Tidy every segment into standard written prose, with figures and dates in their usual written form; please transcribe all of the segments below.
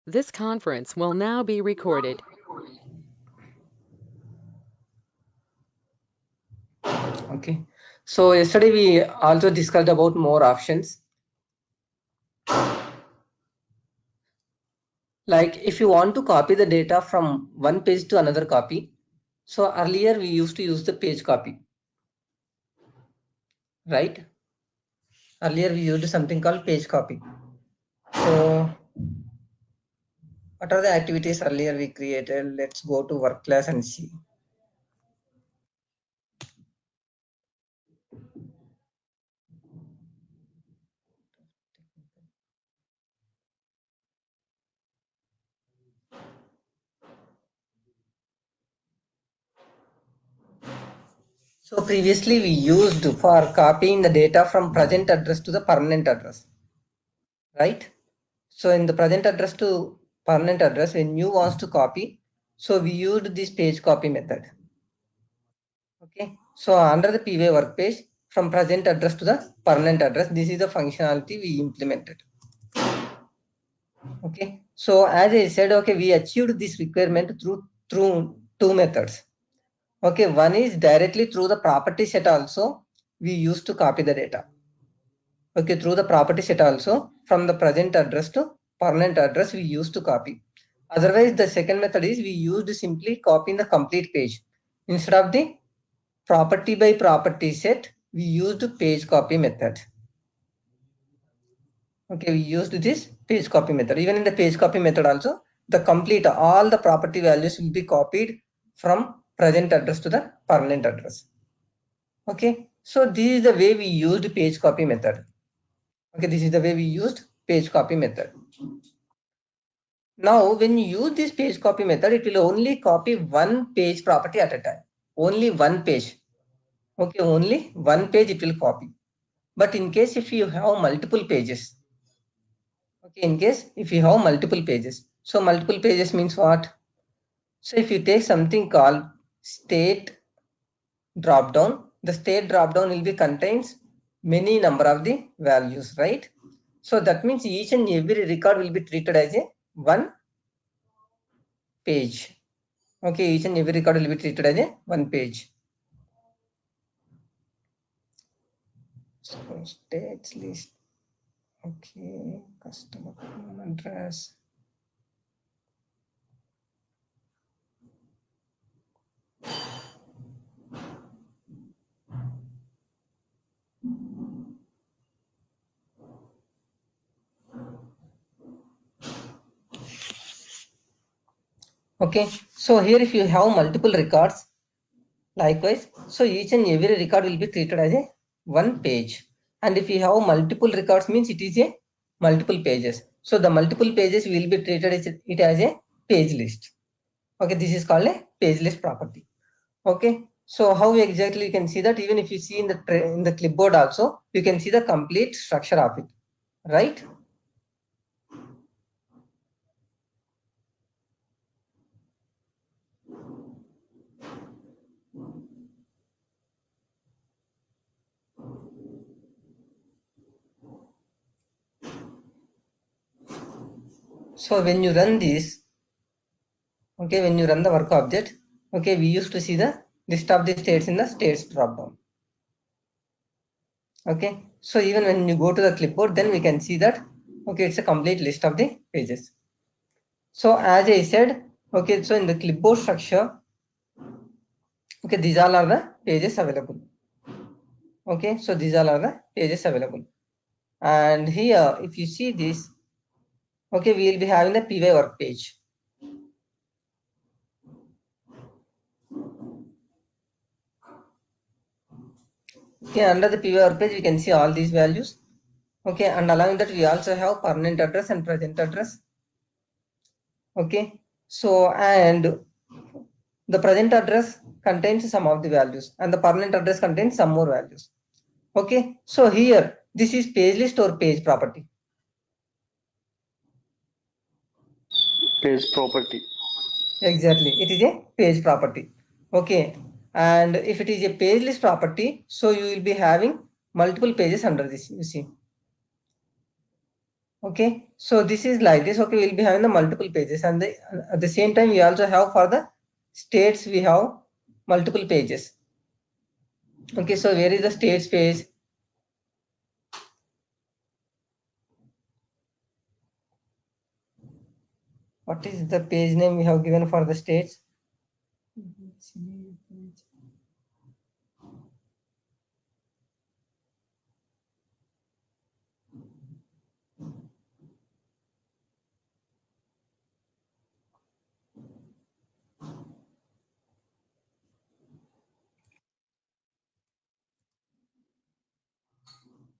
This conference will now be recorded. Okay, so yesterday we also discussed about more options. Like if you want to copy the data from one page to another copy, so earlier we used to use the page copy, right? Earlier we used something called page copy. So what are the activities earlier we created? Let's go to work class and see. So previously we used for copying the data from present address to the permanent address, right? So in the present address to permanent address, when you want to copy, so we used this page copy method. Okay, so under the PY work page, from present address to the permanent address, this is the functionality we implemented. Okay, so as I said, okay, we achieved this requirement through two methods. Okay, one is directly through the property set also we used to copy the data. Okay, through the property set also from the present address to permanent address we used to copy. Otherwise, the second method is we used simply copying the complete page. Instead of the property by property set, we used page copy method. Okay, we used this page copy method. Even in the page copy method also, the complete all the property values will be copied from present address to the permanent address. Okay, so this is the way we used page copy method. Okay, this is the way we used page copy method. Now, when you use this page copy method, it will only copy one page property at a time. Only one page. Okay, only one page it will copy. But in case if you have multiple pages, okay, in case if you have multiple pages, so multiple pages means what? So if you take something called state drop down, the state drop down will be contains many number of the values, right? So that means each and every record will be treated as a one page. Okay, each and every record will be treated as a one page. So states list. Okay, customer address. Okay, so here if you have multiple records, likewise, so each and every record will be treated as a one page. And if you have multiple records means it is a multiple pages. So the multiple pages will be treated as it as a page list. Okay, this is called a page list property. Okay, so how exactly you can see that? Even if you see in the clipboard also, you can see the complete structure of it, right? So when you run this, okay, when you run the work object, okay, we used to see the list of the states in the states drop down. Okay, so even when you go to the clipboard, then we can see that, okay, it's a complete list of the pages. So as I said, okay, so in the clipboard structure, okay, these all are the pages available. Okay, so these all are the pages available. And here, if you see this, okay, we will be having the PY work page. Okay, under the PY work page, we can see all these values. Okay, and along that, we also have permanent address and present address. Okay, so and the present address contains some of the values and the permanent address contains some more values. Okay, so here this is page list or page property. Page property. Exactly, it is a page property. Okay, and if it is a page list property, so you will be having multiple pages under this, you see. Okay, so this is like this. Okay, we'll be having the multiple pages, and at the same time we also have for the states we have multiple pages. Okay, so where is the states page? What is the page name we have given for the states?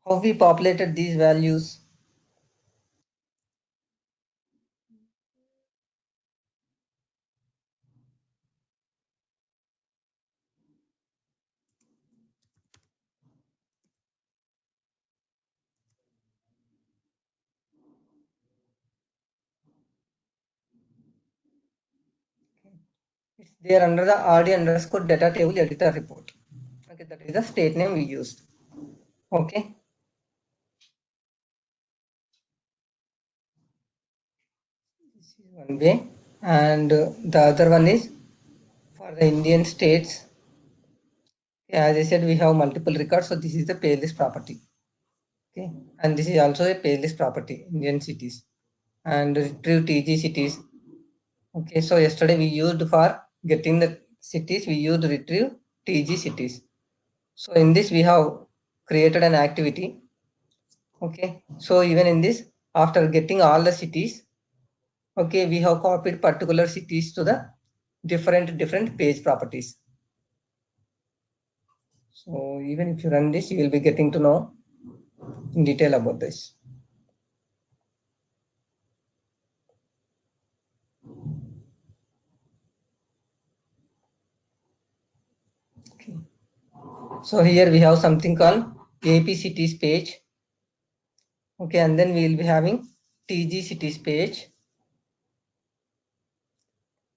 How we populated these values? It's there under the RD underscore data table editor report. Okay, that is the state name we used. Okay. This is one way, and the other one is for the Indian states. As I said, we have multiple records, so this is the page list property. Okay, and this is also a page list property, Indian cities, and retrieve TG cities. Okay, so yesterday we used for getting the cities, we used retrieve TG cities. So in this we have created an activity. Okay, so even in this, after getting all the cities, okay, we have copied particular cities to the different page properties. So even if you run this, you will be getting to know in detail about this. Okay. So here we have something called AP cities page. Okay, and then we will be having TG cities page.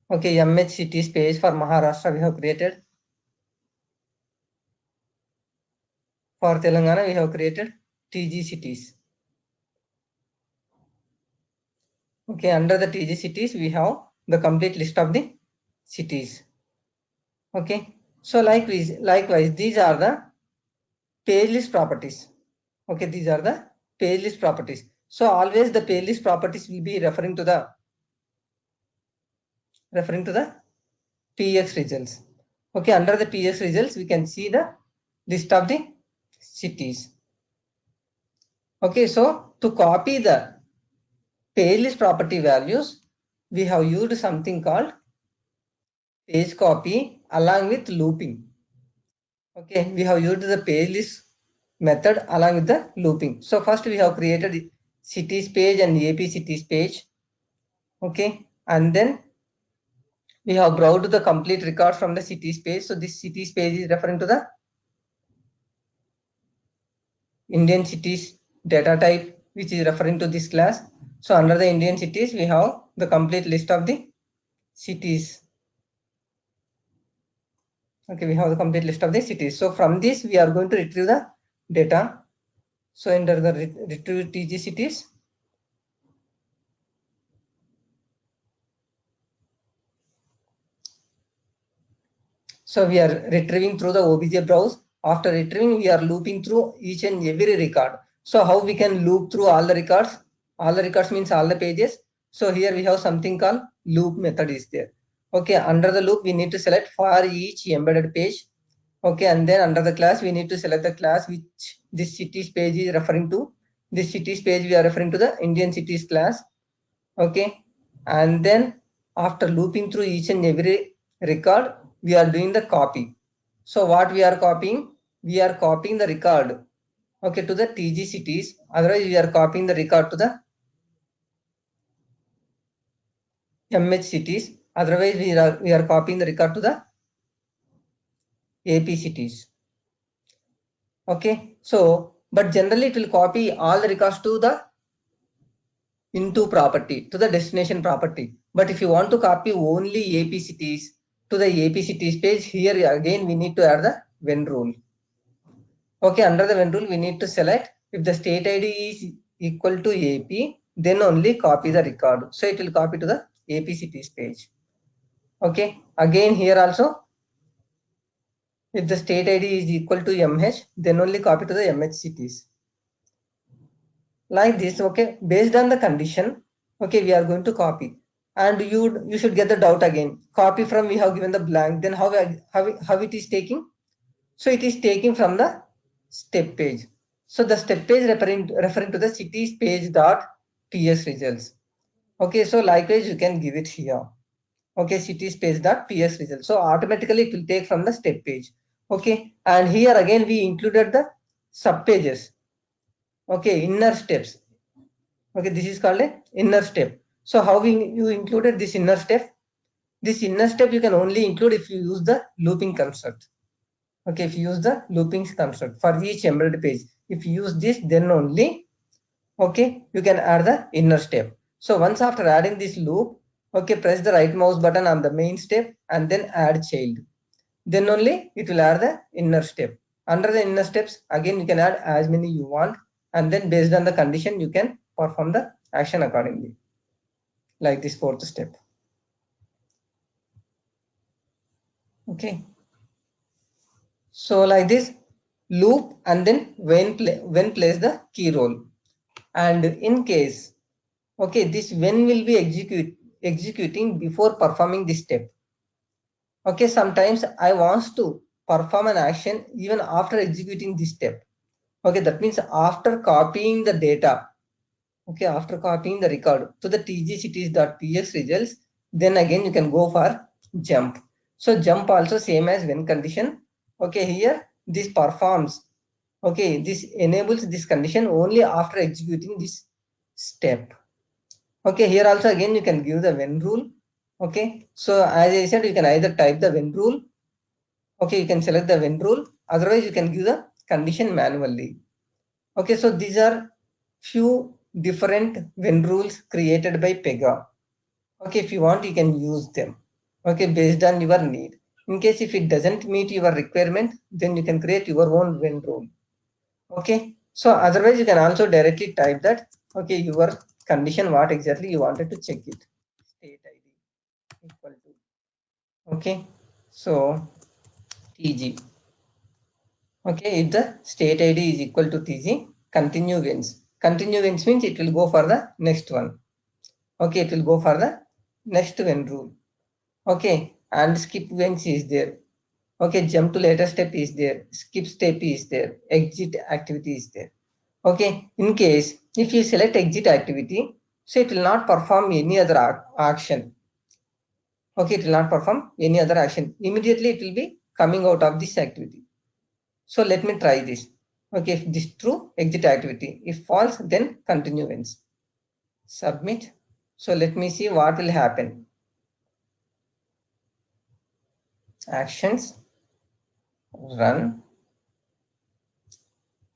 Okay, MH cities page for Maharashtra we have created. For Telangana we have created TG cities. Okay, under the TG cities we have the complete list of the cities. Okay, so likewise these are the page list properties. Okay, these are the page list properties. So always the page list properties will be referring to the PX results. Okay, under the PX results we can see the list of the cities. Okay, so to copy the page list property values, we have used something called page copy along with looping. Okay, we have used the page list method along with the looping. So first we have created cities page and AP cities page. Okay, and then we have browsed the complete records from the cities page. So this cities page is referring to the Indian cities data type, which is referring to this class. So under the Indian cities, we have the complete list of the cities. Okay, we have the complete list of the cities. So from this, we are going to retrieve the data. So under the retrieve TG cities, so we are retrieving through the OBJ browse. After retrieving, we are looping through each and every record. So how we can loop through all the records? All the records means all the pages. So here we have something called loop method is there. Okay, under the loop, we need to select for each embedded page. Okay, and then under the class, we need to select the class which this cities page is referring to. This cities page, we are referring to the Indian cities class. Okay, and then after looping through each and every record, we are doing the copy. So what we are copying? We are copying the record, okay, to the TG cities. Otherwise, we are copying the record to the MH cities. Otherwise, we are copying the record to the AP cities. Okay, so but generally it will copy all the records to the into property, to the destination property. But if you want to copy only AP cities to the AP cities page, here again we need to add the when rule. Okay, under the when rule we need to select if the state ID is equal to AP, then only copy the record. So it will copy to the AP cities page. Okay, again here also, if the state ID is equal to MH, then only copy to the MH cities. Like this, okay, based on the condition, okay, we are going to copy. And you should get the doubt again. Copy from, we have given the blank, then how it is taking? So it is taking from the step page. So the step page referring to the cities page dot ps results. Okay, so likewise you can give it here. Okay, cities page dot ps results. So automatically it will take from the step page. Okay, and here again we included the sub pages. Okay, inner steps. Okay, this is called a inner step. So how you included this inner step? This inner step you can only include if you use the looping construct. Okay, if you use the looping construct for each embedded page, if you use this, then only, okay, you can add the inner step. So once after adding this loop, okay, press the right mouse button on the main step and then add child. Then only it will add the inner step. Under the inner steps, again you can add as many you want, and then based on the condition you can perform the action accordingly, like this fourth step. Okay, so like this loop, and then when plays the key role. And in case, okay, this when will be executing before performing this step. Okay, sometimes I want to perform an action even after executing this step. Okay, that means after copying the data, okay, after copying the record to the tgcities.px results, then again you can go for jump. So jump also same as when condition. Okay, here this performs, okay, this enables this condition only after executing this step. Okay, here also again you can give the when rule. Okay, so as I said, you can either type the when rule. Okay, you can select the when rule, otherwise you can give the condition manually. Okay, so these are few different when rules created by Pega. Okay, if you want, you can use them. Okay, based on your need. In case if it doesn't meet your requirement, then you can create your own when rule. Okay, so otherwise you can also directly type that, okay, your condition, what exactly you wanted to check it. State ID equal to, okay, so TG. Okay, if the state ID is equal to TG, continue wins. Continue wins means it will go for the next one. Okay, it will go for the next when rule. Okay, and skip wins is there. Okay, jump to later step is there. Skip step is there. Exit activity is there. Okay, in case if you select exit activity, so it will not perform any other action. Okay, it will not perform any other action. Immediately it will be coming out of this activity. So let me try this. Okay, if this true, exit activity. If false, then continue wins. Submit. So let me see what will happen. Actions, run.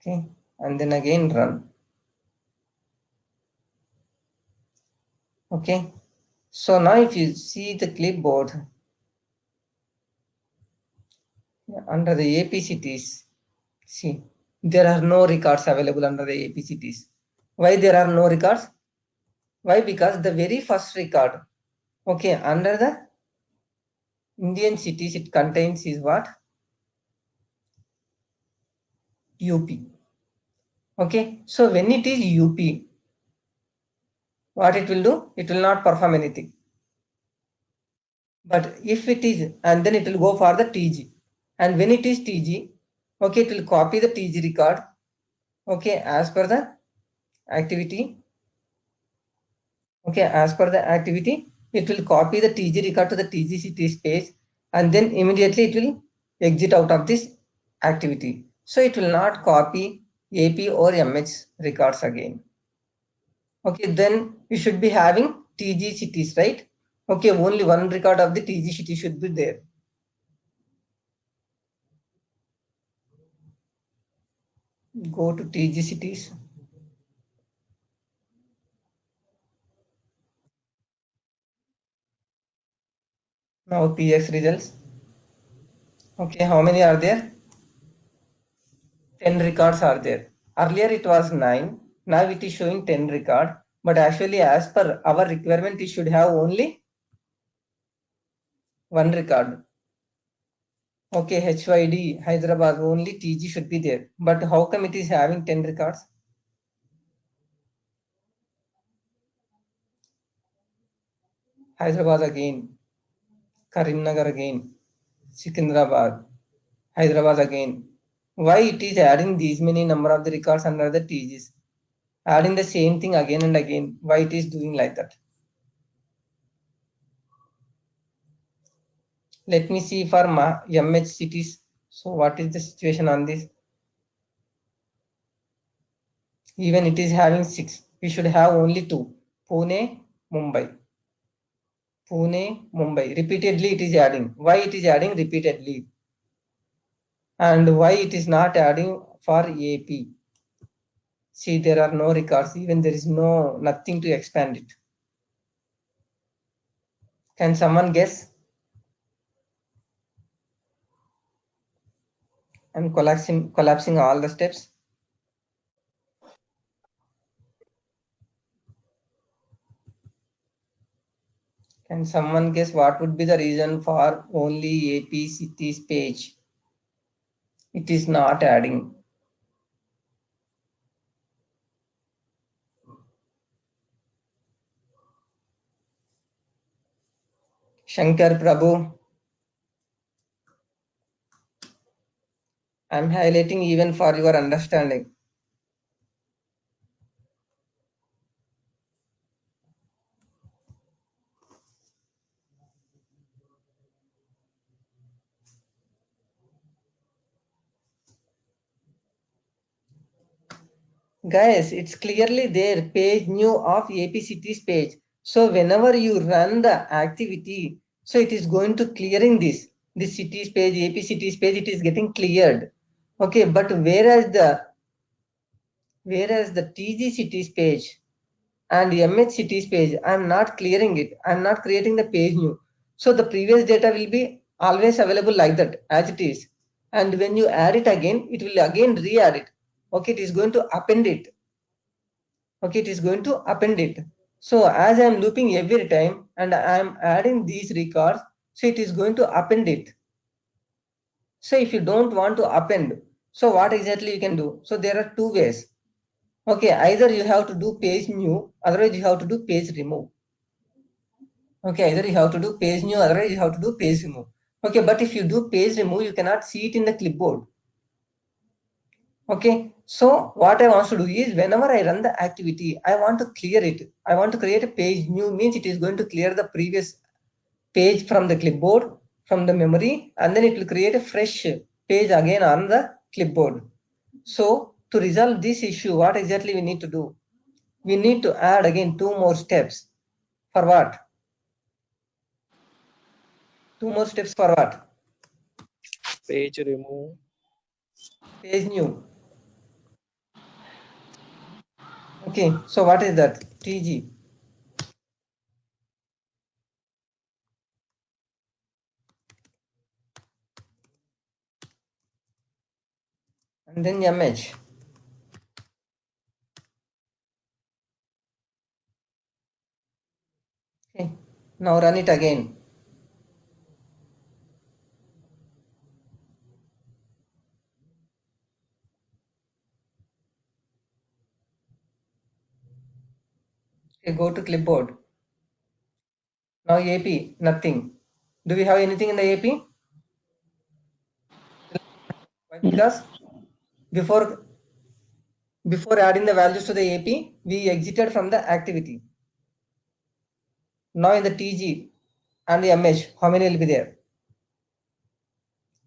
Okay, and then again run. Okay, so now if you see the clipboard under the APCTs, see, there are no records available under the APCTs. Why there are no records? Why? Because the very first record, okay, under the Indian cities, it contains is what? UP. Okay, so when it is UP, what it will do? It will not perform anything. But if it is, and then it will go for the TG. And when it is TG, okay, it will copy the TG record, okay, as per the activity. Okay, as per the activity, it will copy the TG record to the TGCT space, and then immediately it will exit out of this activity. So it will not copy AP or MH records again. Okay, then you should be having TGCTs, right? Okay, only one record of the TGCT should be there. Go to TGCTs. Now PX results. Okay, how many are there? 10 records are there. Earlier it was 9. Now it is showing 10 record, but actually as per our requirement, it should have only 1 record. Okay, HYD, Hyderabad, only TG should be there. But how come it is having 10 records? Hyderabad again, Karimnagar again, Secunderabad, Hyderabad again. Why it is adding these many number of the records under the TGs? Adding the same thing again and again. Why it is doing like that? Let me see for MH cities. So what is the situation on this? Even it is having 6. We should have only 2. Pune, Mumbai. Pune, Mumbai. Repeatedly it is adding. Why it is adding repeatedly? And why it is not adding for AP? See, there are no records. Even there is nothing to expand it. Can someone guess? I'm collapsing all the steps. Can someone guess what would be the reason for only AP cities page? It is not adding. Shankar Prabhu. I'm highlighting even for your understanding. Guys, it's clearly there, page new of AP cities page. So whenever you run the activity, so it is going to clearing this cities page, AP cities page, it is getting cleared. Okay, but whereas the TG cities page and MH cities page, I'm not clearing it. I'm not creating the page new. So the previous data will be always available like that as it is. And when you add it again, it will again re-add it. Okay, it is going to append it. Okay, it is going to append it. So as I am looping every time and I am adding these records, so it is going to append it. So if you don't want to append, so what exactly you can do? So there are 2 ways. Okay, either you have to do page new, otherwise you have to do page remove. Okay, either you have to do page new, otherwise you have to do page remove. Okay, but if you do page remove, you cannot see it in the clipboard. Okay, so what I want to do is whenever I run the activity, I want to clear it. I want to create a page new, means it is going to clear the previous page from the clipboard, from the memory, and then it will create a fresh page again on the clipboard. So to resolve this issue, what exactly we need to do? We need to add again 2 more steps. For what? 2 more steps for what? Page remove. Page new. Okay, so what is that? TG. And then MH. Okay, now run it again. Okay, go to clipboard. Now AP, nothing. Do we have anything in the AP? Why? Because before adding the values to the AP, we exited from the activity. Now in the TG and the MH, how many will be there?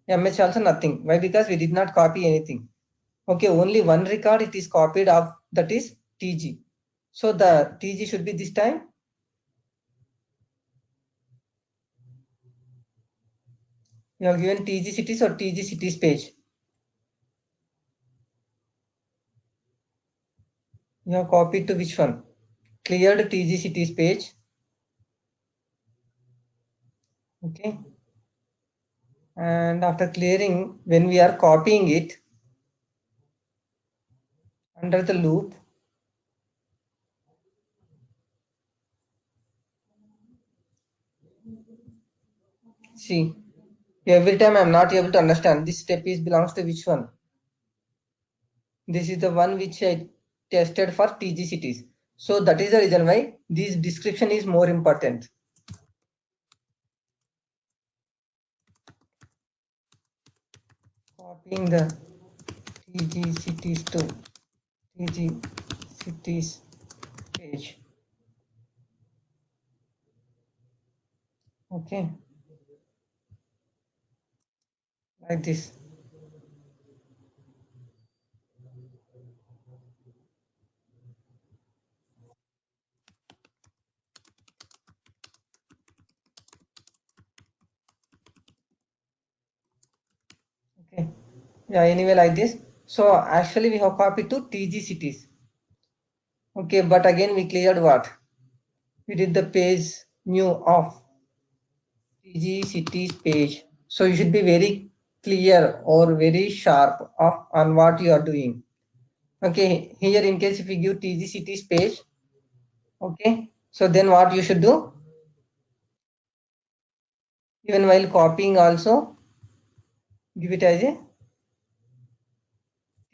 MH also nothing. Why? Because we did not copy anything. Okay, only 1 record it is copied of, that is TG. So the TG should be this time. You have given TG cities or TG cities page. You have copied to which one? Cleared TG cities page. Okay. And after clearing, when we are copying it under the loop, See, every time I'm not able to understand this step is belongs to which one. This is the one which I tested for TG cities. So that is the reason why this description is more important. Copying the TG cities to TG cities page. Okay, like this. Okay, yeah, anyway, like this. So actually, we have copied to TG cities. Okay, but again, we cleared what? We did the page new of TG cities page. So you should be very clear or very sharp on what you are doing. Okay, here in case if you give TG cities page, okay, so then what you should do? Even while copying also, give it as a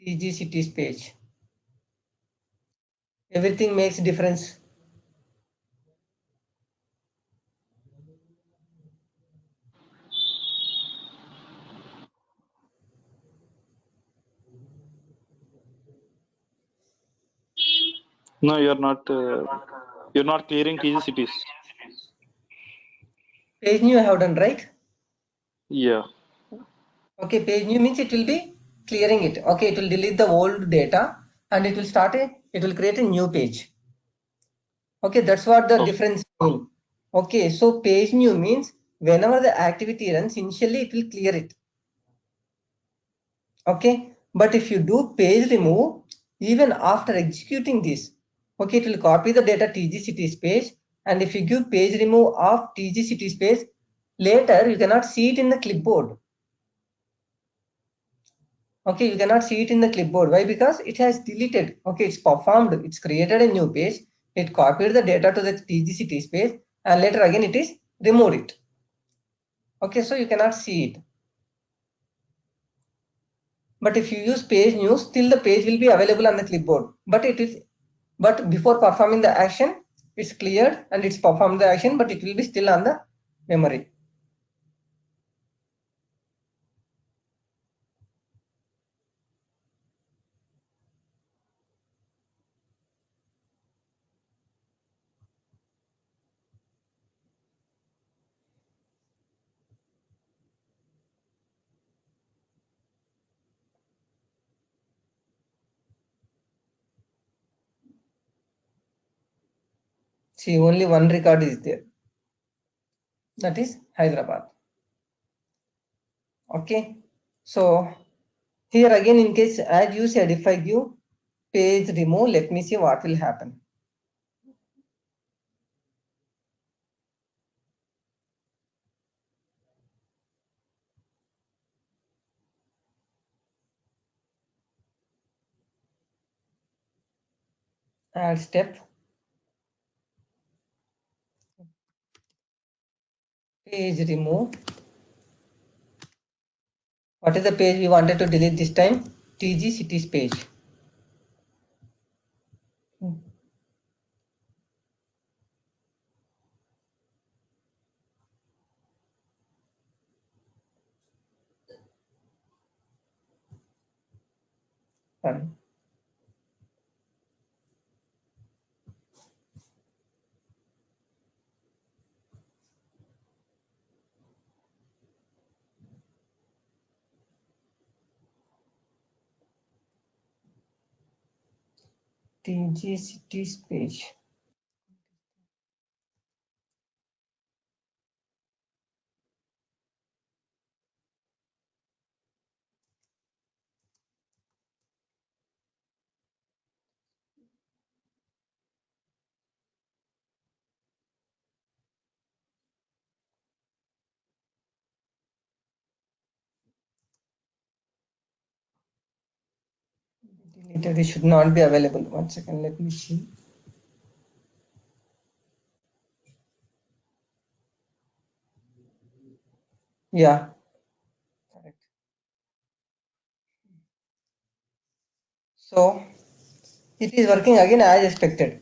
TG cities page. Everything makes difference. No, you're not clearing TG cities. Page new I have done, right? Yeah. Okay, page new means it will be clearing it. Okay, it will delete the old data and it will create a new page. Okay, that's what the Oh. difference means. Okay, so page new means whenever the activity runs, initially it will clear it. Okay, but if you do page remove, even after executing this, okay, it will copy the data TG cities page, and if you give page remove of TG cities page, later you cannot see it in the clipboard. Okay, you cannot see it in the clipboard. Why? Because it has deleted. Okay, it's performed, it's created a new page, it copied the data to the TGCT space, and later again it is removed it. Okay, so you cannot see it. But if you use page new, still the page will be available on the clipboard. But before performing the action, it's cleared and it's performed the action, but it will be still on the memory. See, only one record is there. That is Hyderabad. Okay, so here again, in case as you said, if I give page remove, let me see what will happen. Add step, page remove. What is the page we wanted to delete this time? TG cities page. Sorry. TG cities page. Deleted, it should not be available. 1 second, let me see. Yeah. Correct. So it is working again as expected.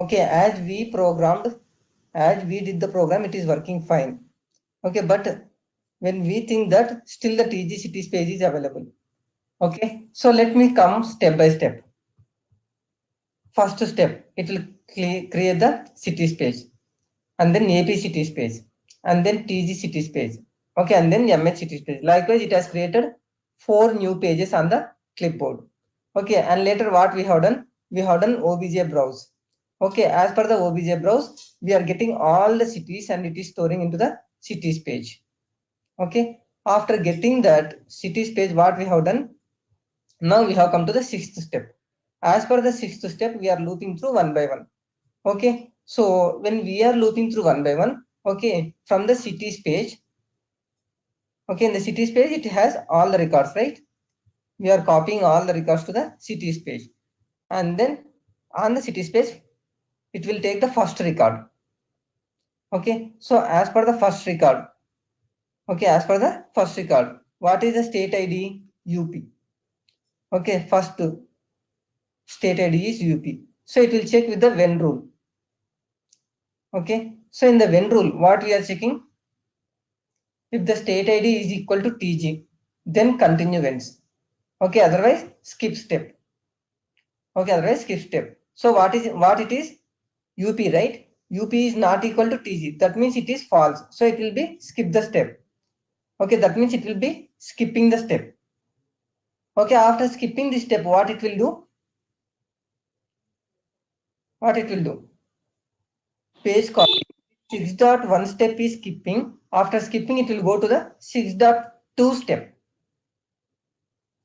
Okay, as we programmed, as we did the program, it is working fine. Okay, but when we think that still the TG cities page is available. Okay, so let me come step by step. First step, it will create the cities page, and then AP cities page, and then TG cities page. Okay, and then MH cities page. Likewise, it has created 4 new pages on the clipboard. Okay, and later what we have done? We have done OBJ browse. Okay, as per the OBJ browse, we are getting all the cities and it is storing into the cities page. Okay, after getting that cities page, what we have done? Now we have come to the 6th step. As per the 6th step, we are looping through one by one. Okay, so when we are looping through one by one, okay, from the cities page, okay, in the cities page, it has all the records, right? We are copying all the records to the cities page. And then on the cities page, it will take the first record. Okay, so as per the first record, okay, as per the first record, what is the state ID? UP. Okay, first state ID is UP. So it will check with the when rule. Okay, so in the when rule, what we are checking? If the state ID is equal to TG, then continuance. Okay, otherwise skip step. Okay, otherwise skip step. So what it is? UP, right? UP is not equal to TG. That means it is false. So it will be skip the step. Okay, that means it will be skipping the step. Okay, after skipping the step, what it will do? What it will do? Page copy. 6.1 step is skipping. After skipping, it will go to the 6.2 step.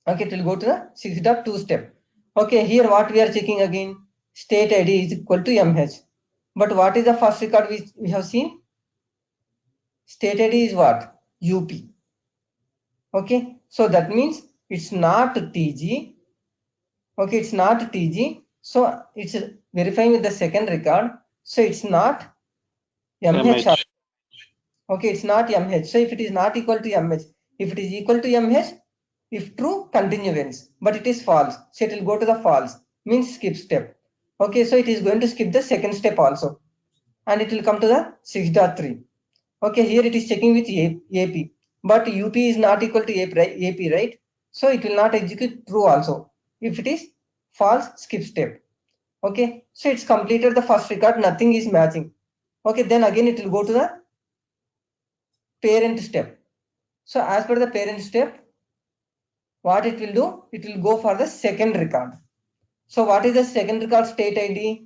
Okay, it will go to the 6.2 step. Okay, here what we are checking again? State ID is equal to MH. But what is the first record we have seen? State ID is what? UP. Okay, so that means it's not TG. Okay, it's not TG. So it's verifying with the second record. So it's not MH. MH. Okay, it's not MH. So if it is not equal to MH, if it is equal to MH, if true, continuance, but it is false. So it will go to the false, means skip step. Okay, so it is going to skip the second step also. And it will come to the 6.3. Okay, here it is checking with AP. But UP is not equal to AP, right? So it will not execute true also. If it is false, skip step. Okay, so it's completed the first record, nothing is matching. Okay, then again it will go to the parent step. So as per the parent step, what it will do? It will go for the second record. So what is the second record state ID?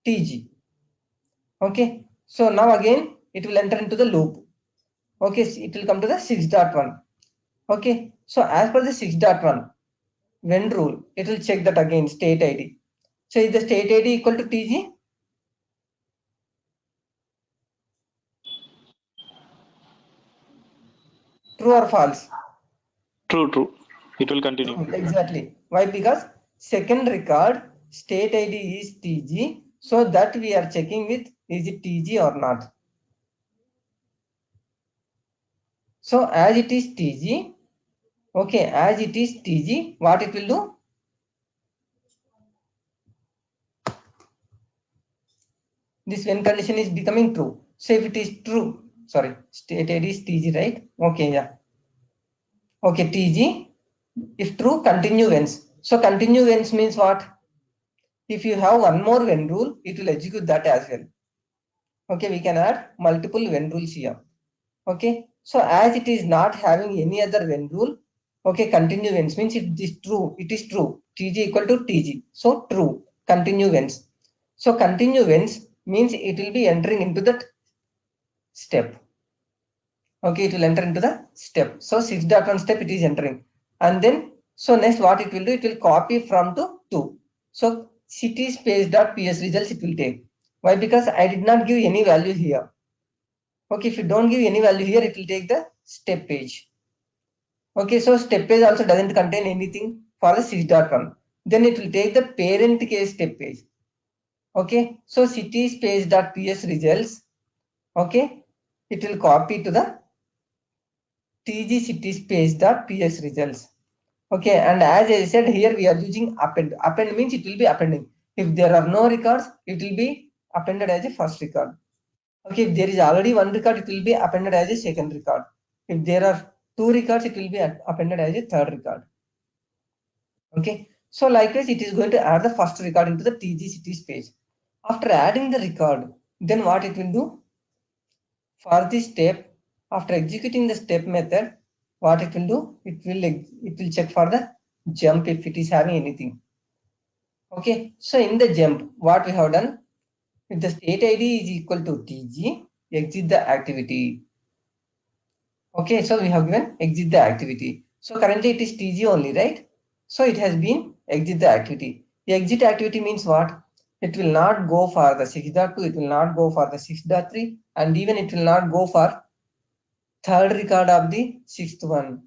TG. Okay, so now again it will enter into the loop. Okay, it will come to the 6.1. Okay, so as per the 6.1 when rule, it will check that again state ID. So is the state ID equal to TG? True or false? True. It will continue. Exactly. Why? Because second record state ID is TG. So that we are checking with is it TG or not. So as it is TG, okay, as it is TG, what it will do? This when condition is becoming true. So if it is true, sorry, state ID is TG, right? Okay, yeah. Okay, TG. If true, continuance. So continuance means what? If you have one more when rule, it will execute that as well. Okay, we can add multiple when rules here. Okay, so as it is not having any other when rule, okay, continuance means it is true. It is true. TG equal to TG. So true. Continuance. So continuance means it will be entering into that step. Okay, it will enter into the step. So 6.1 step it is entering. And then, so next what it will do, it will copy from to 2. So city space.ps results it will take. Why? Because I did not give any value here. Okay, if you don't give any value here, it will take the step page. Okay, so step page also doesn't contain anything for the 6.1. Then it will take the parent case step page. Okay, so city space.ps results. Okay, it will copy to the tgcityspace.px results. Okay, and as I said here, we are using append. Append means it will be appending. If there are no records, it will be appended as a first record. Okay, if there is already one record, it will be appended as a second record. If there are two records, it will be appended as a third record. Okay, so likewise, it is going to add the first record into the tgcityspace. After adding the record, then what it will do? For this step, after executing the step method, what it will do? It will check for the jump if it is having anything. Okay, so in the jump, what we have done, if the state ID is equal to tg, exit the activity. Okay, so we have given exit the activity. So currently it is tg only, right? So it has been exit the activity. The exit activity means what? It will not go for the 6.2, it will not go for the 6.3, and even it will not go for third record of the sixth one.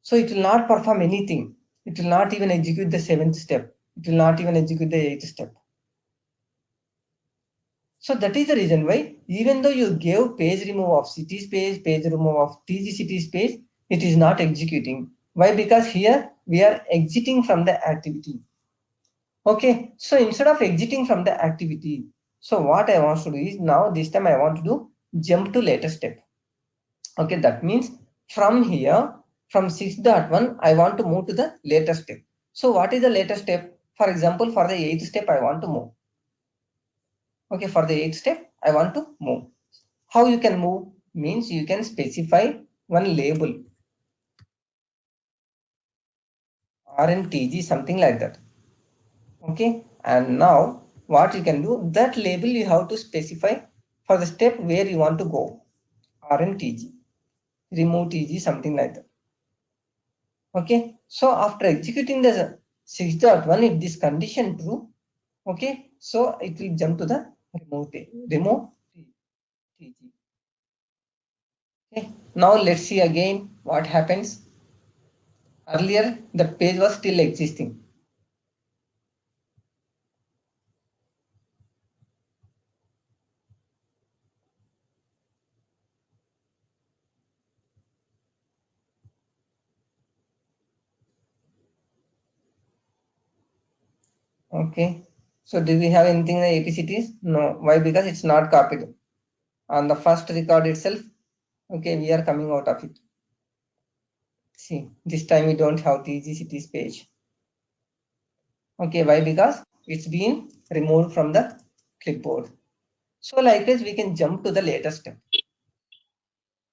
So it will not perform anything. It will not even execute the seventh step. It will not even execute the eighth step. So that is the reason why, even though you gave page remove of city space, page remove of tgcityspace, it is not executing. Why? Because here we are exiting from the activity. Okay, so instead of exiting from the activity, so what I want to do is, now this time I want to do jump to later step. Okay, that means from here, from 6.1, I want to move to the later step. So what is the later step? For example, for the 8th step, I want to move. Okay, for the 8th step, I want to move. How you can move? Means you can specify one label, RNTG, something like that. Okay, and now what you can do, that label you have to specify for the step where you want to go, RNTG, remove TG, something like that. Okay, so after executing the 6.1, if this condition true, okay, so it will jump to the remove TG. Okay, now let's see again what happens. Earlier the page was still existing. Okay, so do we have anything in the APCTs? No. Why? Because it's not copied on the first record itself. Okay, we are coming out of it. See, this time we don't have TGCTs page. Okay, why? Because it's been removed from the clipboard. So likewise, we can jump to the later step.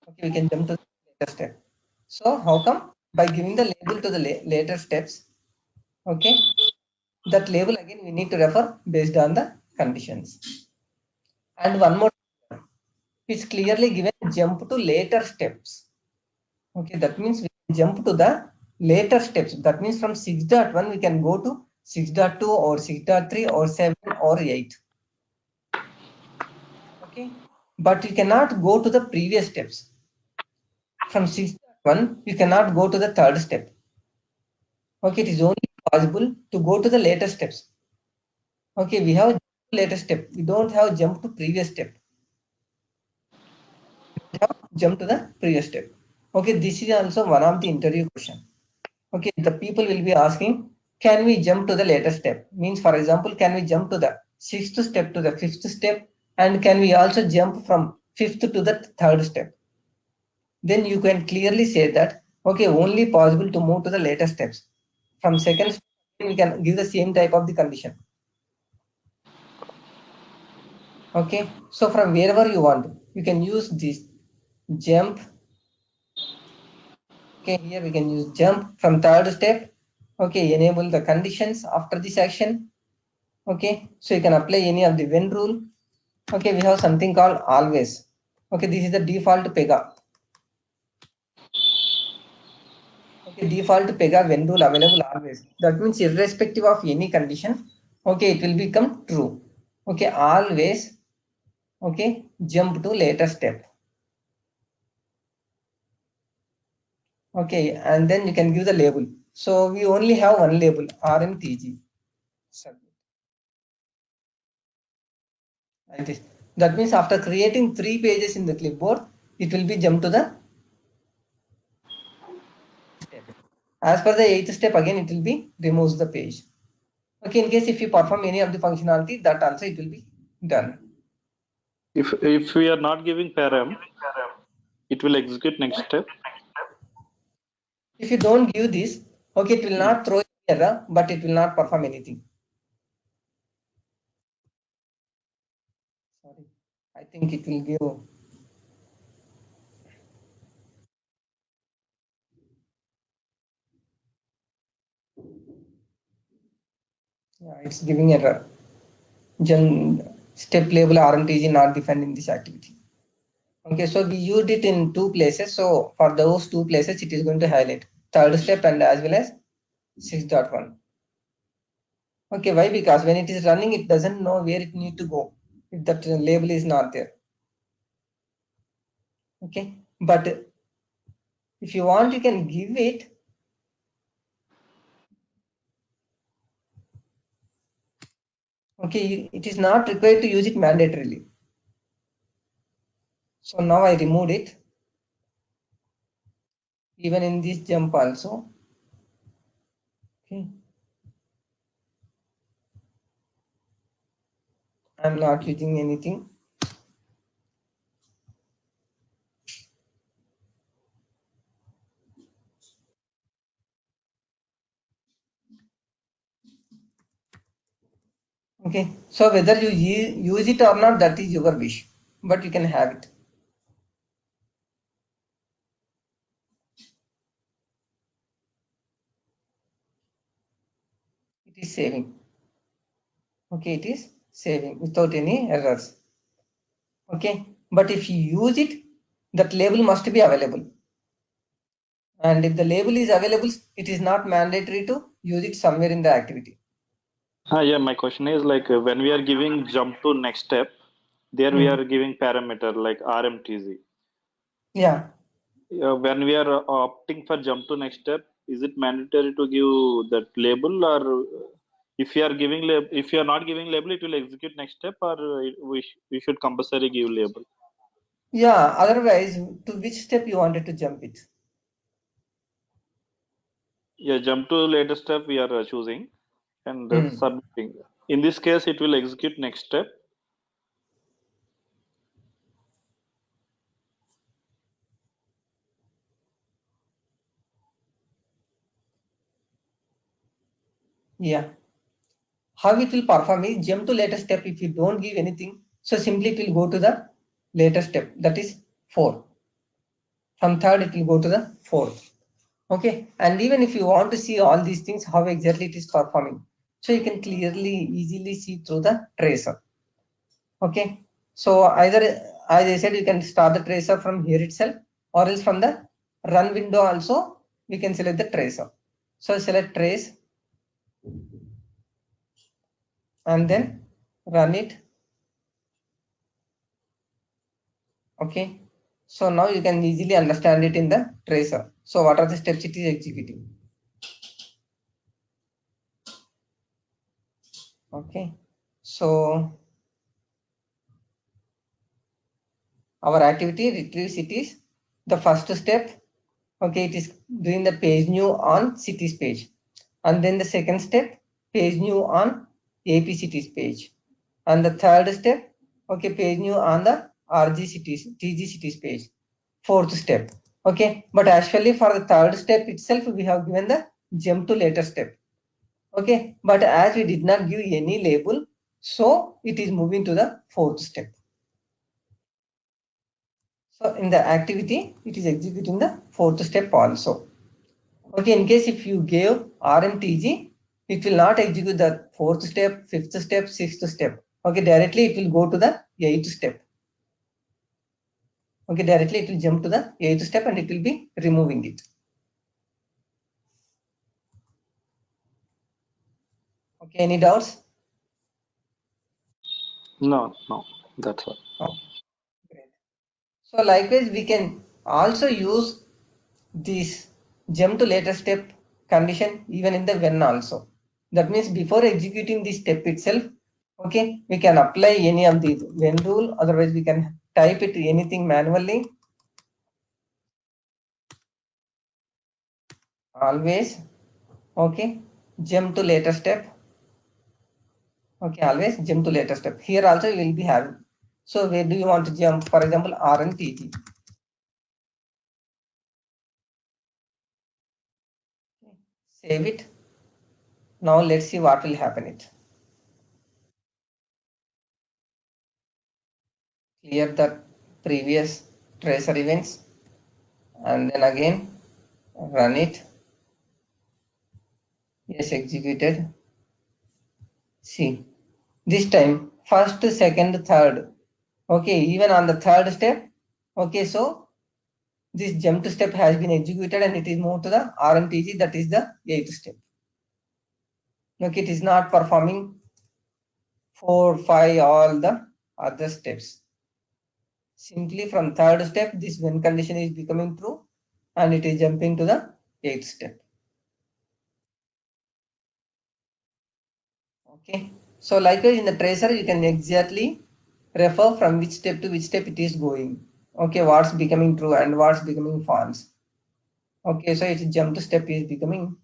Okay, we can jump to the later step. So how come? By giving the label to the later steps. Okay, that label again we need to refer based on the conditions. And one more, it's clearly given jump to later steps. Okay, that means we can jump to the later steps. That means from 6.1 we can go to 6.2 or 6.3 or 7 or 8. Okay, but you cannot go to the previous steps. From 6.1 you cannot go to the third step. Okay, it is only possible to go to the later steps. Okay, we have later step. We don't have jump to previous step. We have jump to the previous step. Okay, this is also one of the interview question. Okay, the people will be asking, can we jump to the later step? Means, for example, can we jump to the 6th step to the 5th step? And can we also jump from 5th to the 3rd step? Then you can clearly say that, okay, only possible to move to the later steps. From 2nd step, we can give the same type of the condition. Okay, so from wherever you want, you can use this jump. Okay, here we can use jump from 3rd step. Okay, enable the conditions after this action. Okay, so you can apply any of the when rule. Okay, we have something called always. Okay, this is the default pega. Okay, default pega when rule available always. That means irrespective of any condition, okay, it will become true. Okay, always, okay, jump to later step. Okay, and then you can give the label. So we only have one label, RMTG. Submit. Like this. That means after creating 3 pages in the clipboard, it will be jump to the step. As per the 8th step, again it will be removes the page. Okay, in case if you perform any of the functionality, that also it will be done. If we are not giving param, it will execute next step. If you don't give this, okay, it will not throw error, but it will not perform anything. Sorry, I think it will give. Yeah, it's giving error. Step label RMTG not defined in this activity. Okay, so we used it in 2 places. So for those 2 places, it is going to highlight 3rd step and as well as 6.1. Okay, why? Because when it is running, it doesn't know where it need to go if that label is not there. Okay, but if you want, you can give it. Okay, it is not required to use it mandatorily. So now I removed it. Even in this jump also. Okay. I'm not using anything. Okay, so whether you use it or not, that is your wish, but you can have it. It is saving. Okay, it is saving without any errors. Okay, but if you use it, that label must be available. And if the label is available, it is not mandatory to use it somewhere in the activity. Yeah, my question is like when we are giving jump to next step, there we are giving parameter like RMTZ. Yeah. When we are opting for jump to next step, is it mandatory to give that label, or if you are giving if you are not giving label, it will execute next step, or we should compulsory give label? Yeah, otherwise, to which step you wanted to jump it? Yeah, jump to later step we are choosing and submitting. In this case, it will execute next step. Yeah. How it will perform is jump to later step. If you don't give anything, so simply it will go to the later step, that is 4. From 3rd, it will go to the 4th. Okay, and even if you want to see all these things, how exactly it is performing, so you can clearly, easily see through the tracer. Okay, so either, as I said, you can start the tracer from here itself, or else from the run window also, we can select the tracer. So select trace and then run it. Okay, so now you can easily understand it in the tracer. So what are the steps it is executing? Okay, so our activity retrieve cities. The first step, okay, it is doing the page new on cities page, and then the second step, page new on AP cities page, and the third step, okay, page new on the RG cities, TG cities page. Fourth step, okay, but actually for the third step itself, we have given the jump to later step. Okay, but as we did not give any label, so it is moving to the fourth step. So in the activity, it is executing the fourth step also. Okay, in case if you gave RMTG, it will not execute the fourth step, fifth step, sixth step. Okay, directly it will go to the 8th step. Okay, directly it will jump to the 8th step and it will be removing it. Okay, any doubts? No, that's all. Okay, great. So likewise, we can also use this jump to later step condition even in the when also. That means before executing the step itself, okay, we can apply any of the when rule, otherwise we can type it anything manually, always, okay, jump to later step. Okay, always jump to later step. Here also you will be having. So where do you want to jump? For example, RNTT. Save it. Now let's see what will happen it. Clear the previous tracer events and then again run it. Yes, executed. See, this time first, second, third. Okay, even on the third step. Okay, so this jump step has been executed and it is moved to the RMTG, that is the 8th step. Look, it is not performing 4, 5, all the other steps. Simply from third step, this when condition is becoming true and it is jumping to the 8th step. Okay, so likewise in the tracer, you can exactly refer from which step to which step it is going. Okay, what's becoming true and what's becoming false. Okay, so its jump step is becoming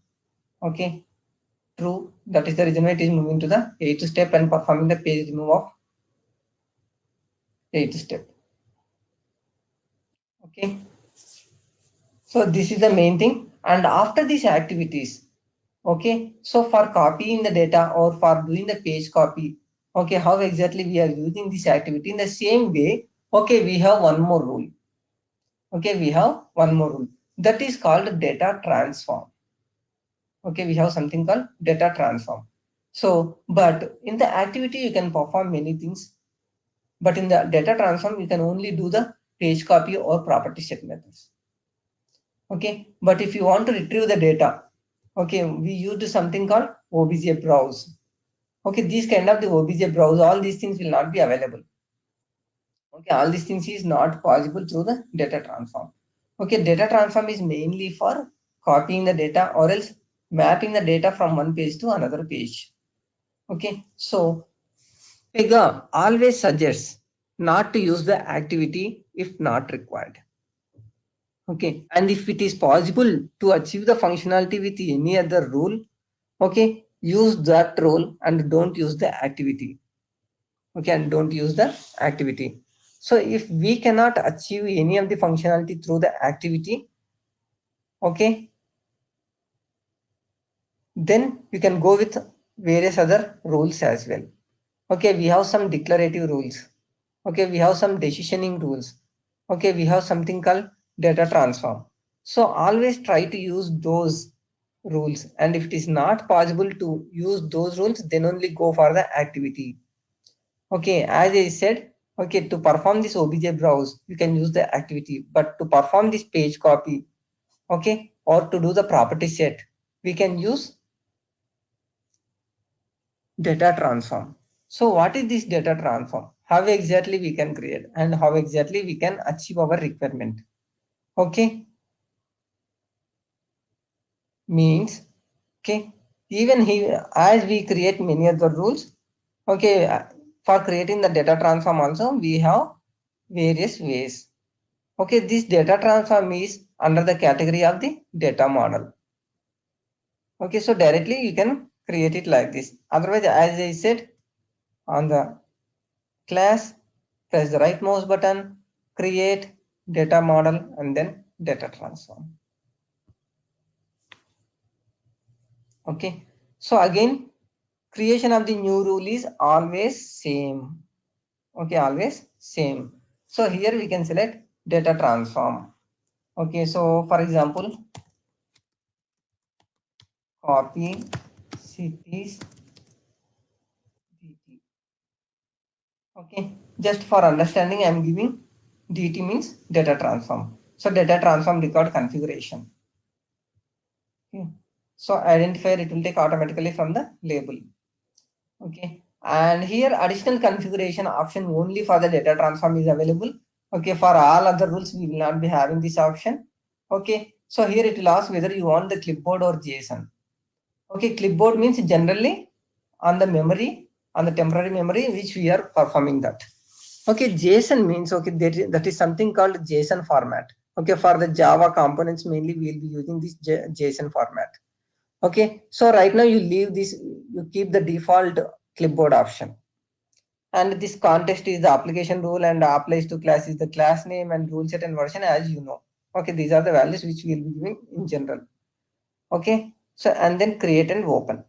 okay true. That is the reason why it is moving to the 8th step and performing the page remove of 8th step. Okay, so this is the main thing. And after these activities, okay, so for copying the data or for doing the page copy, okay, how exactly we are using this activity in the same way. Okay, we have one more rule. Okay, we have one more rule that is called data transform. Okay, we have something called data transform. So, but in the activity you can perform many things, but in the data transform you can only do the page copy or property set methods. Okay, but if you want to retrieve the data, okay, we used something called OBJ browse. Okay, these kind of the OBJ browse, all these things will not be available. Okay, all these things is not possible through the data transform. Okay, data transform is mainly for copying the data or else mapping the data from one page to another page. Okay, so Pega always suggests not to use the activity if not required. Okay, and if it is possible to achieve the functionality with any other rule, okay, use that rule and don't use the activity. Okay, and don't use the activity. So if we cannot achieve any of the functionality through the activity, okay, then you can go with various other rules as well. Okay, we have some declarative rules. Okay, we have some decisioning rules. Okay, we have something called data transform. So always try to use those rules, and if it is not possible to use those rules, then only go for the activity. Okay, as I said, okay, to perform this OBJ browse, you can use the activity, but to perform this page copy, okay, or to do the property set, we can use data transform. So what is this data transform? How exactly we can create and how exactly we can achieve our requirement? Okay, means, okay, even here as we create many other rules, okay, for creating the data transform also we have various ways. Okay, this data transform is under the category of the data model. Okay, so directly you can create it like this. Otherwise, as I said, on the class, press the right mouse button, create data model, and then data transform. Okay, so again, creation of the new rule is always same. Okay, always same. So here we can select data transform. Okay, so for example, copy cities dt. Okay, just for understanding, I am giving dt means data transform. So data transform record configuration. Okay, so identifier it will take automatically from the label. Okay, and here additional configuration option only for the data transform is available. Okay, for all other rules we will not be having this option. Okay, so here it will ask whether you want the clipboard or JSON. Okay, clipboard means generally on the memory, on the temporary memory which we are performing that. Okay, JSON means, okay, that is something called JSON format. Okay, for the Java components, mainly we'll be using this JSON format. Okay, so right now you leave this, you keep the default clipboard option. And this context is the application rule, and applies to class is the class name, and rule set and version, as you know. Okay, these are the values which we'll be giving in general. Okay, so and then create and open.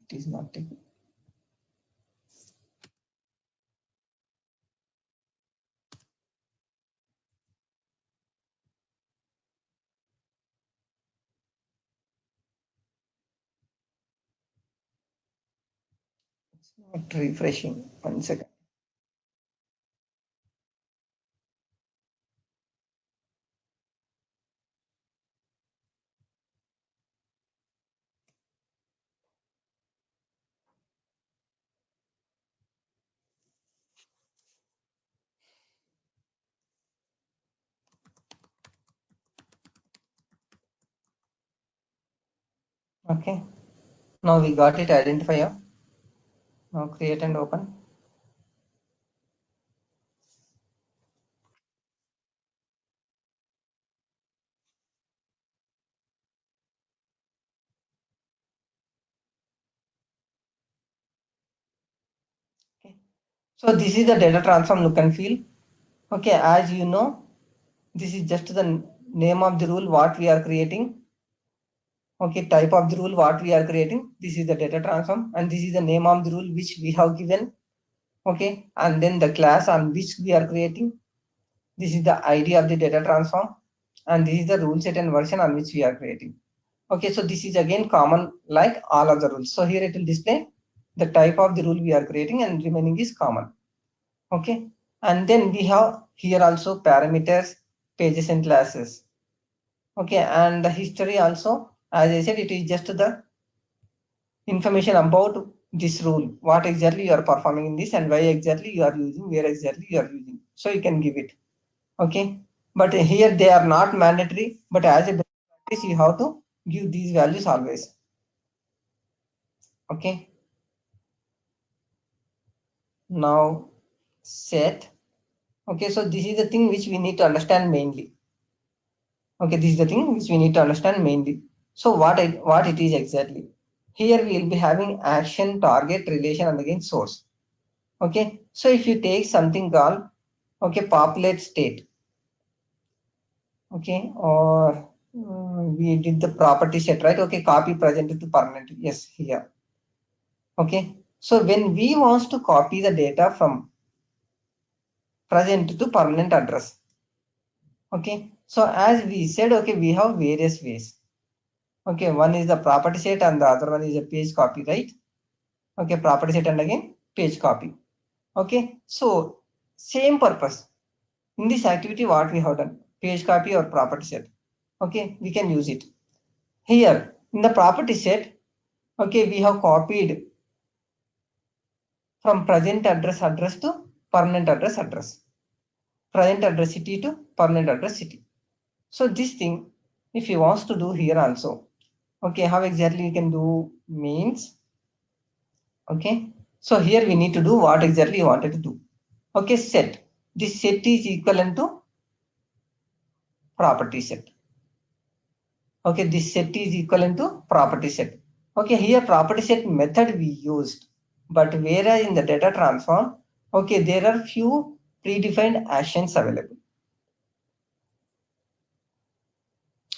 It is not taking. It's not refreshing. 1 second. Okay, now we got it identifier. Now create and open. Okay, so this is the data transform look and feel. Okay, as you know, this is just the name of the rule what we are creating. Okay, type of the rule what we are creating. This is the data transform, and this is the name of the rule which we have given. Okay, and then the class on which we are creating. This is the ID of the data transform, and this is the rule set and version on which we are creating. Okay, so this is again common like all of the rules. So here it will display the type of the rule we are creating, and remaining is common. Okay, and then we have here also parameters, pages and classes. Okay, and the history also, as I said, it is just the information about this rule, what exactly you are performing in this, and why exactly you are using, where exactly you are using. So you can give it. Okay, but here they are not mandatory, but as a best practice you have to give these values always. Okay, now set. Okay, so this is the thing which we need to understand mainly. Okay, this is the thing which we need to understand mainly. So what it is exactly? Here we will be having action, target, relation, and again source. Okay, so if you take something called, okay, populate state. Okay, or we did the property set, right? Okay, copy present to permanent. Yes, here. Okay, so when we want to copy the data from present to permanent address. Okay, so as we said, okay, we have various ways. Okay, one is the property set and the other one is a page copy, right? Okay, property set and again page copy. Okay, so same purpose. In this activity, what we have done, page copy or property set. Okay, we can use it. Here in the property set, okay, we have copied from present address to permanent address. Present address city to permanent address city. So this thing, if you wants to do here also, okay, how exactly you can do means, okay, so here we need to do what exactly you wanted to do. Okay, set. This set is equivalent to property set. Okay, this set is equivalent to property set. Okay, here property set method we used, but whereas in the data transform, okay, there are few predefined actions available.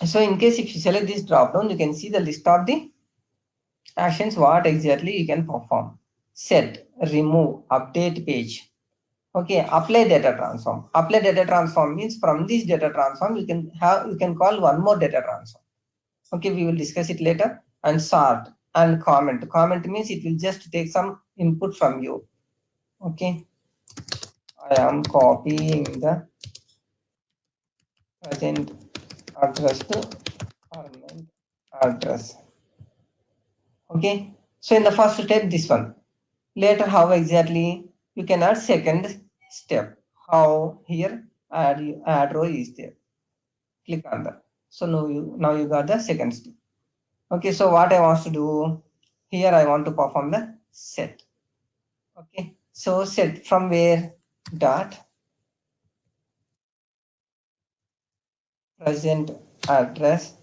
So in case if you select this drop down, you can see the list of the actions what exactly you can perform. Set, remove, update page. Okay, apply data transform. Apply data transform means from this data transform you can call one more data transform. Okay, we will discuss it later. And sort and comment. Comment means it will just take some input from you. Okay, I am copying the present address to permanent address. Okay, so in the first step, this one. Later, how exactly you can add second step. How here add row is there. Click on that. So now you got the second step. Okay, so what I want to do here, I want to perform the set. Okay, So set from where dot present address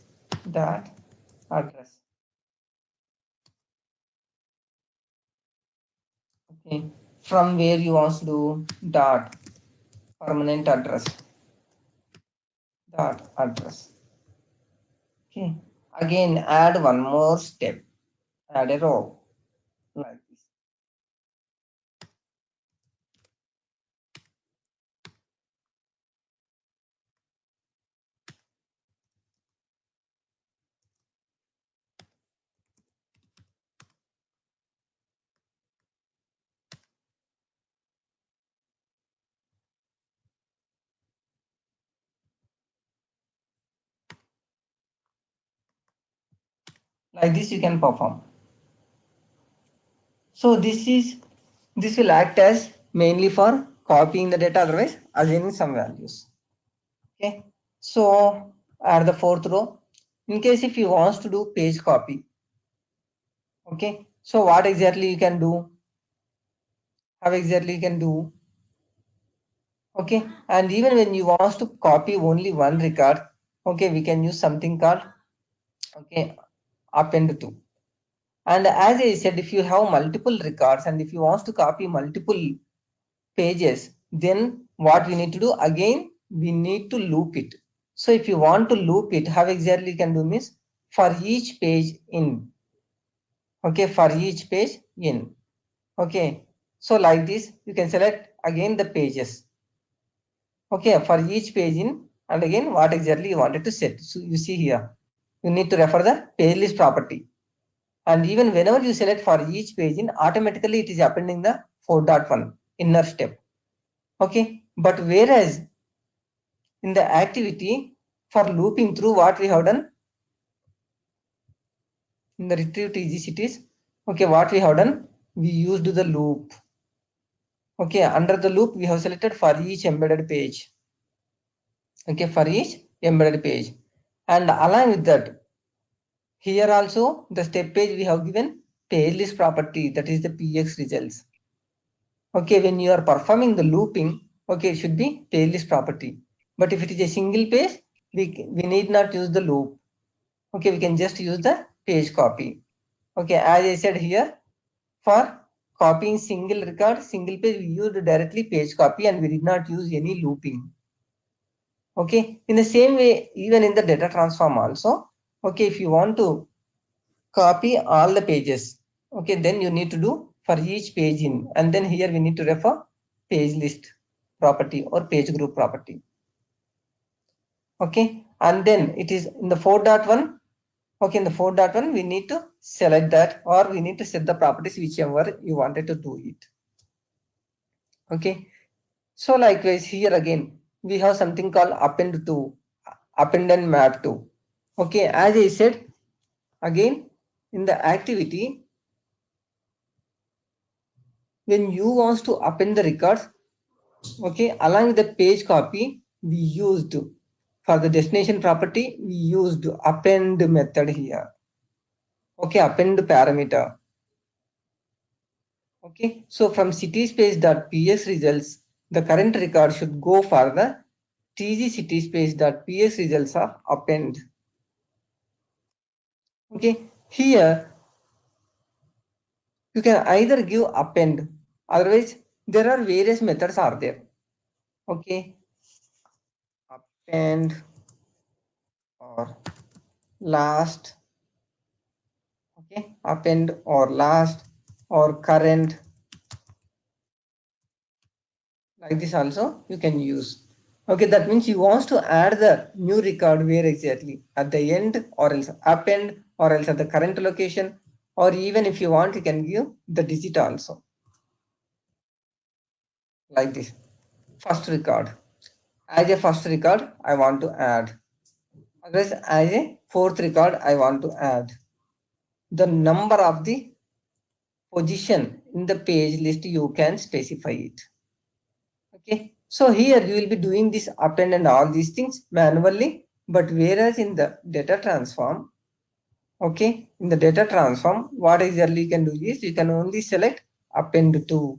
dot address. Okay, from where you want to do dot permanent address dot address. Okay, again add one more step, add a row like this. Like this you can perform. So this will act as mainly for copying the data, otherwise assigning some values. Okay, so add the fourth row. In case if you want to do page copy, okay, so what exactly you can do? How exactly you can do? Okay, and even when you want to copy only one record, okay, we can use something called append to. And as I said, if you have multiple records and if you want to copy multiple pages, then what we need to do again, we need to loop it. So if you want to loop it, how exactly you can do means for each page in, okay, for each page in, okay, so like this you can select again the pages, okay, for each page in, and again what exactly you wanted to set. So you see here you need to refer the page list property, and even whenever you select for each page in, automatically it is appending the 4.1 inner step. Okay, but whereas in the activity for looping through, what we have done in the retrieve TG cities, okay, what we have done, we used the loop. Okay, under the loop we have selected for each embedded page, okay, for each embedded page, and along with that, here also the step page we have given page list property, that is the PX results. Okay, when you are performing the looping, okay, it should be page list property, but if it is a single page, we need not use the loop. Okay, we can just use the page copy. Okay, as I said here, for copying single record, single page, we used directly page copy and we did not use any looping. Okay, in the same way, even in the data transform also, okay, if you want to copy all the pages, okay, then you need to do for each page in, and then here we need to refer page list property or page group property. Okay, and then it is in the 4.1. Okay, in the 4.1 we need to select that, or we need to set the properties whichever you wanted to do it. Okay, so likewise here again we have something called append to, append and map to. Okay, as I said, again in the activity, when you want to append the records, okay, along with the page copy, we used for the destination property, we used append method here. Okay, append parameter. Okay, so from cityspace.ps results, the current record should go for the tg cityspace.ps results of append. Okay, here you can either give append, otherwise there are various methods are there. Okay, append or last, okay, append or last or current, like this also you can use. Okay, that means you want to add the new record where exactly, at the end or else append or else at the current location, or even if you want you can give the digit also, like this. First record, as a first record I want to add, otherwise as a fourth record I want to add the number of the position in the page list, you can specify it. Okay, so here you will be doing this append and all these things manually, but whereas in the data transform, okay, in the data transform, what exactly you can do is you can only select append to.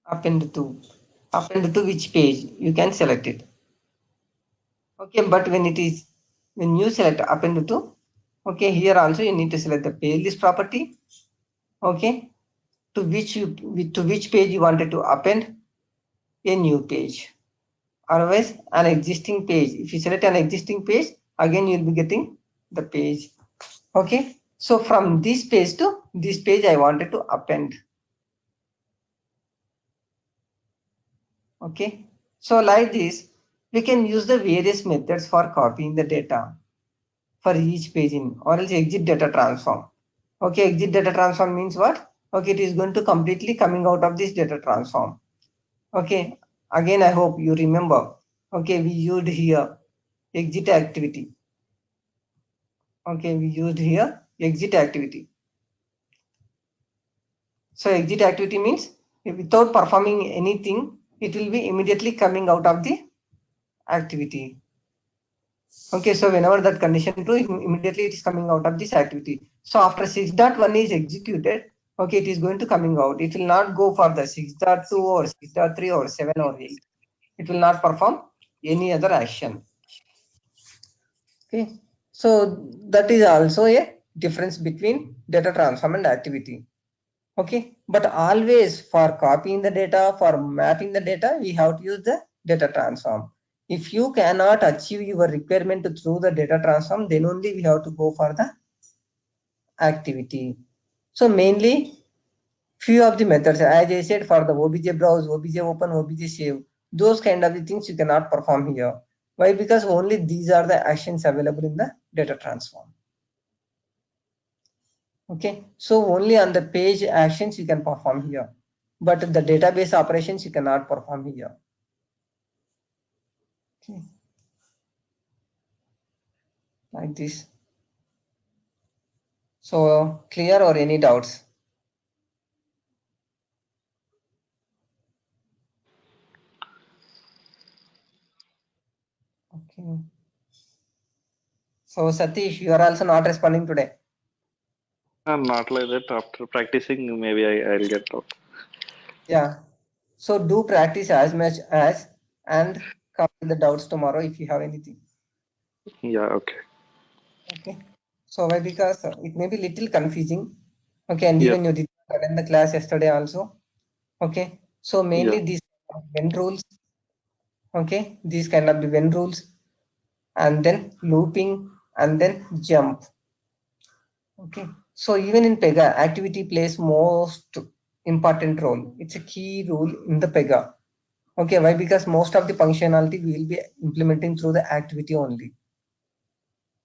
Append to which page? You can select it. Okay, but when you select append to, okay, here also you need to select the page list property. Okay, to which page you wanted to append a new page. Otherwise, an existing page. If you select an existing page, again you'll be getting the page. Okay, so from this page to this page, I wanted to append. Okay, so like this, we can use the various methods for copying the data for each page in, or else exit data transform. Okay, exit data transform means what? Okay, it is going to completely coming out of this data transform. Okay, again I hope you remember. Okay, we used here exit activity. Okay, we used here exit activity. So exit activity means without performing anything, it will be immediately coming out of the activity. Okay, so whenever that condition true, immediately it is coming out of this activity. So after 6.1 is executed, okay, it is going to coming out. It will not go for the 6.2 or 6.3 or 7 or 8. It will not perform any other action. Okay, so that is also a difference between data transform and activity. Okay, but always for copying the data, for mapping the data, we have to use the data transform. If you cannot achieve your requirement through the data transform, then only we have to go for the activity. So mainly few of the methods, as I said, for the OBJ browse, OBJ open, OBJ save, those kind of the things you cannot perform here. Why? Because only these are the actions available in the data transform. Okay, so only on the page actions you can perform here, but the database operations you cannot perform here. Okay, like this. So clear or any doubts? Okay. So Satish, you are also not responding today. Not like that. After practicing, maybe I'll get out. Yeah. So do practice as much as and come with the doubts tomorrow if you have anything. Yeah, okay. Okay. So why? Because it may be little confusing. Okay, and Yeah, even you did not attend the class yesterday also. Okay. So mainly yeah, these when rules. Okay, these kind of the when rules, and then looping, and then jump. Okay, so even in Pega, activity plays most important role. It's a key role in the Pega. Okay, why? Because most of the functionality we will be implementing through the activity only.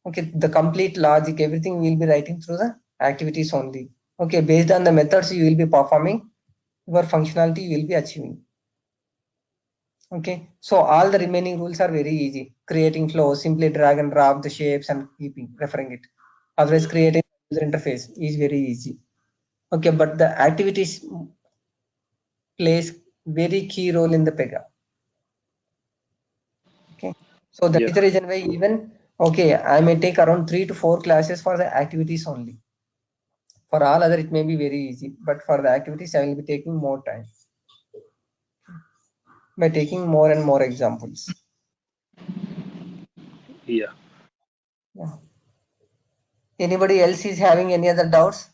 Okay, the complete logic, everything we will be writing through the activities only. Okay, based on the methods you will be performing, your functionality you will be achieving. Okay, so all the remaining rules are very easy. Creating flows, simply drag and drop the shapes and keeping referring it. Otherwise, creating user interface is very easy. Okay, but the activities plays very key role in the Pega. Okay, so that is yeah. the reason why even okay, I may take around 3 to 4 classes for the activities only. For all other, it may be very easy, but for the activities, I will be taking more time by taking more and more examples. Yeah. Yeah. Anybody else is having any other doubts?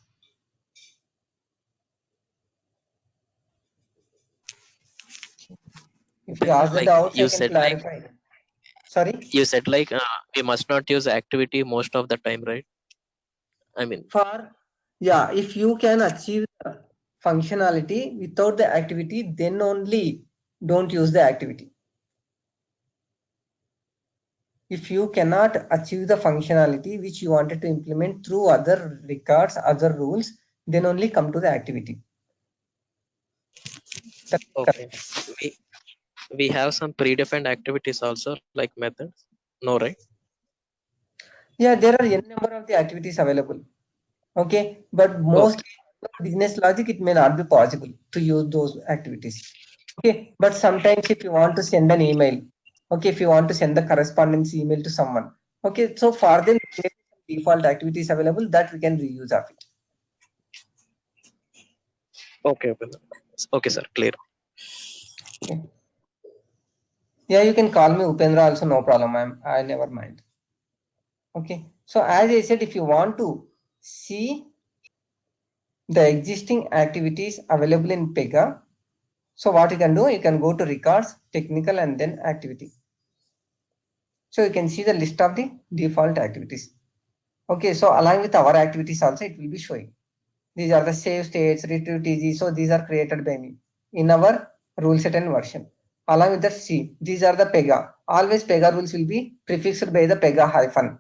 If you ask the Like doubts, I you can said, clarify. Sorry. we must not use activity most of the time, right? I mean, For yeah, if you can achieve the functionality without the activity, then only don't use the activity. If you cannot achieve the functionality which you wanted to implement through other records, other rules, then only come to the activity. That's correct. okay. We we have some predefined activities also, like methods. No, right? Yeah, there are n number of the activities available. Okay, but Okay. mostly business logic, it may not be possible to use those activities. Okay, but sometimes if you want to send an email, okay, if you want to send the correspondence email to someone, okay, so for them, there are some default activities available that we can reuse of it. Okay. Okay, sir. Clear. Okay. Yeah, you can call me Upendra also, no problem. I never mind. Okay. So as I said, if you want to see the existing activities available in Pega, so what you can do, you can go to records, technical, and then activity. So you can see the list of the default activities. Okay, so along with our activities also, it will be showing. These are the save states, retrieve TG. So these are created by me in our rule set and version. Along with that, see, these are the Pega. Always Pega rules will be prefixed by the Pega hyphen.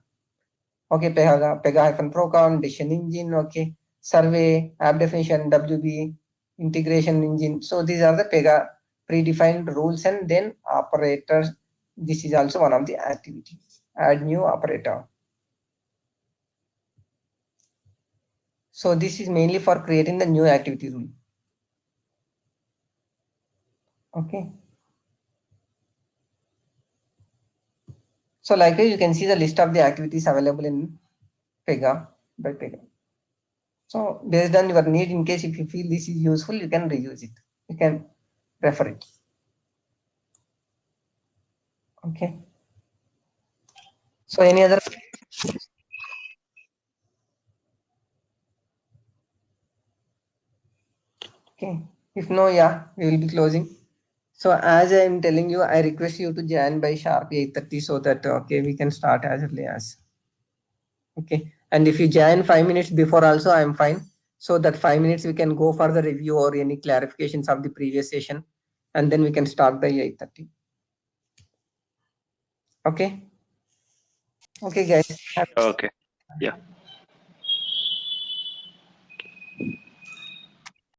Okay, Pega hyphen program, decision engine, okay, survey, app definition, WB, integration engine. So these are the Pega predefined rules and then operators. This is also one of the activities. Add new operator. So this is mainly for creating the new activity rule. Okay. So likewise, you can see the list of the activities available in Pega by Pega. So based on your need, in case if you feel this is useful, you can reuse it. You can refer it. Okay. So any other? Okay. If no, yeah, we will be closing. So as I am telling you, I request you to join by sharp 8:30 so that okay we can start as early as. Okay. And if you join 5 minutes before also, I am fine. So that 5 minutes we can go for the review or any clarifications of the previous session, and then we can start by 8:30. Okay. Okay, guys. Okay. Yeah.